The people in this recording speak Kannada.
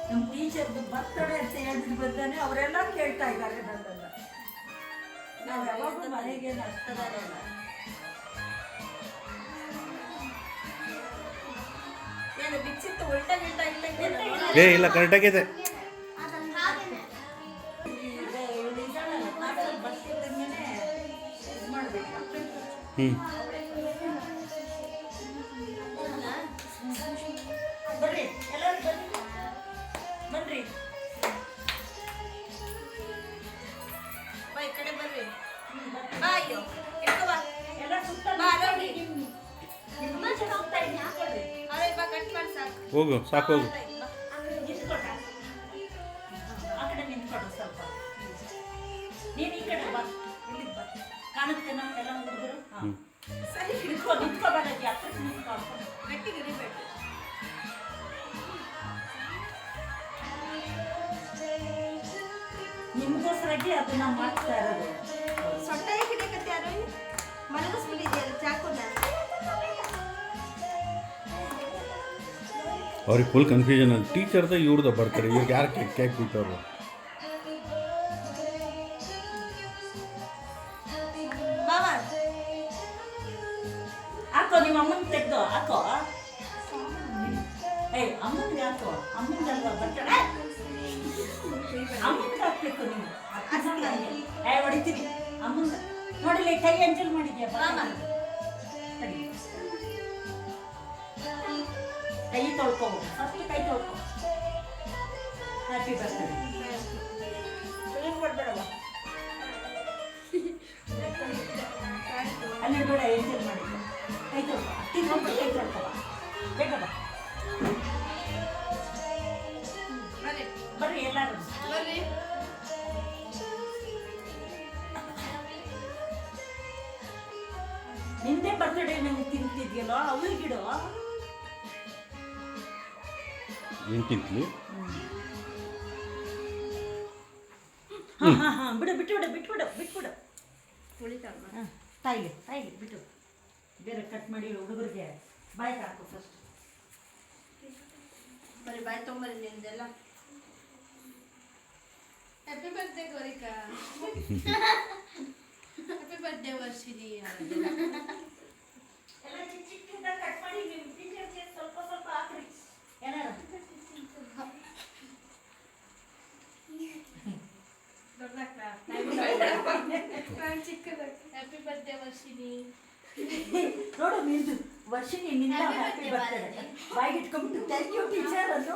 ನಮ್ಮ ಟೀಚರ್ದು ಬರ್ತಡೇ ಅಂತ ಹೇಳ್ಬಿಟ್ಟು ಬಂದಾನೆ ಅವರೆಲ್ಲ ಕೇಳ್ತಾ ಇದ್ದಾರೆ ನನ್ನನ್ನು. ನಾವು ಯಾವಾಗಲೂ ಮನೆಗೆ ಅಷ್ಟದಾರೆ ಅಲ್ಲ. ಏನು ಬಿಚ್ಚಿತ್ತು ಉಲ್ಟಾ ಗಿಲ್ಟಾ ಏ ಇಲ್ಲ ಕರೆಕ್ಟಾಗಿದೆ. ಬರ್ರಿ ಎಲ್ಲರೂ ಬನ್ರಿ. ಬಾ ಈ ಕಡೆ ಬರ್ರಿ. ಬಾ ಅಯ್ಯೋ ಇಟ್ಕೋ ಬಾ. ಎಲ್ಲ ಸುತ್ತ ಬಾ ನೋಡಿ. ಹೋಗ್ತಾ ಇದ್ದೀನಿ. ಅದೇ ಬಾ ಕಟ್ ಮಾಡಿ ಸಾಕು. ಹೋಗು ಸಾಕು ಹೋಗು. ನಿಂತ್ಕೊಟ ಆ ಕಡೆ ನಿಂತ್ಕೊಡು ಸ್ವಲ್ಪ. ನೀನು ಈ ಕಡೆ ಬಾ, ಇಲ್ಲಿಗೆ ಬಾ. ಕಾಣುತ್ತೆ ನಮ್ಗೆಲ್ಲ ಹುಡುಗರು. ಹಾಂ ಸರಿ ನಿಂತ್ಕೋಬೇಡಜ್ಜಿ, ಹತ್ರಕ್ಕೆ ನಿಂತ್ಕೊ. ಗಟ್ಟಿಗೆ ಹಿಡಿಬೇಕು. ನಿಮಗೋಸ್ಕರಾಗಿ ಅದನ್ನ ಮಾಡ್ತಾ ಇರೋದು. ಸೊಟ್ಟ ಹಿಡಿಯಕತ್ತೆ ಯಾರು ಮಲಗಿಸ್ಬಿಟ್ಟಿದ್ಯಲ್ಲ ಚಾಕುನ. ಅವ್ರಿಗೆ ಫುಲ್ ಕನ್ಫ್ಯೂಷನ್ ಅದು ಟೀಚರ್ದ ಇವ್ರದ್ದು ಬರ್ತಾರೆ. ಇವ್ರಿಗೆ ಯಾರು ಕೇಕ್ ಬಿಟ್ಟವ್ರು? ಬಾವಾ ಹಾಕೋ ನಿಮ್ಮ ಅಮ್ಮನ ತೆಗ್ದು ಹಾಕೋ. ಏಯ್ ಅಮ್ಮನಿಗೆ ಹಾಕೋ. ಅಮ್ಮನಿಗಲ್ವ ಬರ್ತಡೆ, ಅಮ್ಮನಿಗೆ ಹಾಕ್ಬೇಕು ನೀವು. ಹೊಡಿತೀನಿ ಅಮ್ಮನ. ನೋಡಿಲ್ಲ ಕೈ ಅಂಜಲ್ ಮಾಡಿದ್ಯಾ? ಕೈ ತೊಳ್ಕೊ, ಫಸ್ಟ್ ಕೈ ತೊಳ್ಕೊ. Happy birthday. ಕೊಡ್ಬೇಡವ ಅಲ್ಲಿ ಬೇಡ, ಎಂಜಲ್ ಮಾಡಿದ್ಯ. ಕೈ ತೊಳ್ಕೊ, ತಿನ್ಕೊಂಡು ಕೈ ತೊಳ್ಕೊ ಬಾ, ಬೇಗ ಬಾ. ಬರ್ರಿ ಬರ್ರಿ ಎಲ್ಲರೂ ಬರ್ರಿ. ನಿಂದೇ ಬರ್ತಡೇ ನಂಗೆ ತಿಂತಿದ್ಯಲ್ಲ, ಅವ್ರಿಗಿಡು. ಏನು ತಿಂತೀವಿ? ಹಾಂ ಹಾಂ ಹಾಂ ಬಿಡು, ಬಿಟ್ಬಿಡು. ಉಳಿತಾಳ ಹಾಂ ತಾಯಿಗೆ ಬಿಟ್ಟು ಬೇರೆ ಕಟ್ ಮಾಡಿ ಹುಡುಗರಿಗೆ ಬಾಯ್ ಹಾಕು ಫಸ್ಟ್. ಬರೀ ಬಾಯ್ ತೊಗೊಂಬರಿ ನಿಂದೆಲ್ಲ. Happy birthday Gorika. Happy birthday Varshini. ಎಲ್ಲ ಚಿಕ್ಕದಾಗಿ ಕಟ್ ಮಾಡಿ ನಿಮ್ಮ ಟೀಚರ್ಗೆ ಸ್ವಲ್ಪ ಹಾಕ್ರಿ ಏನಾರು. Happy birthday Varshini. ನೋಡು ನಿಂದು ವರ್ಷಿನಿ, ನಿನ್ನ ಹ್ಯಾಪಿ ಬರ್ತ್ಡೇ ಬಾಯಿಗೆ ಇಟ್ಕೊಂಡ್ಬಿಟ್ಟು ಥ್ಯಾಂಕ್ ಯು ಟೀಚರ್ ಅಂತ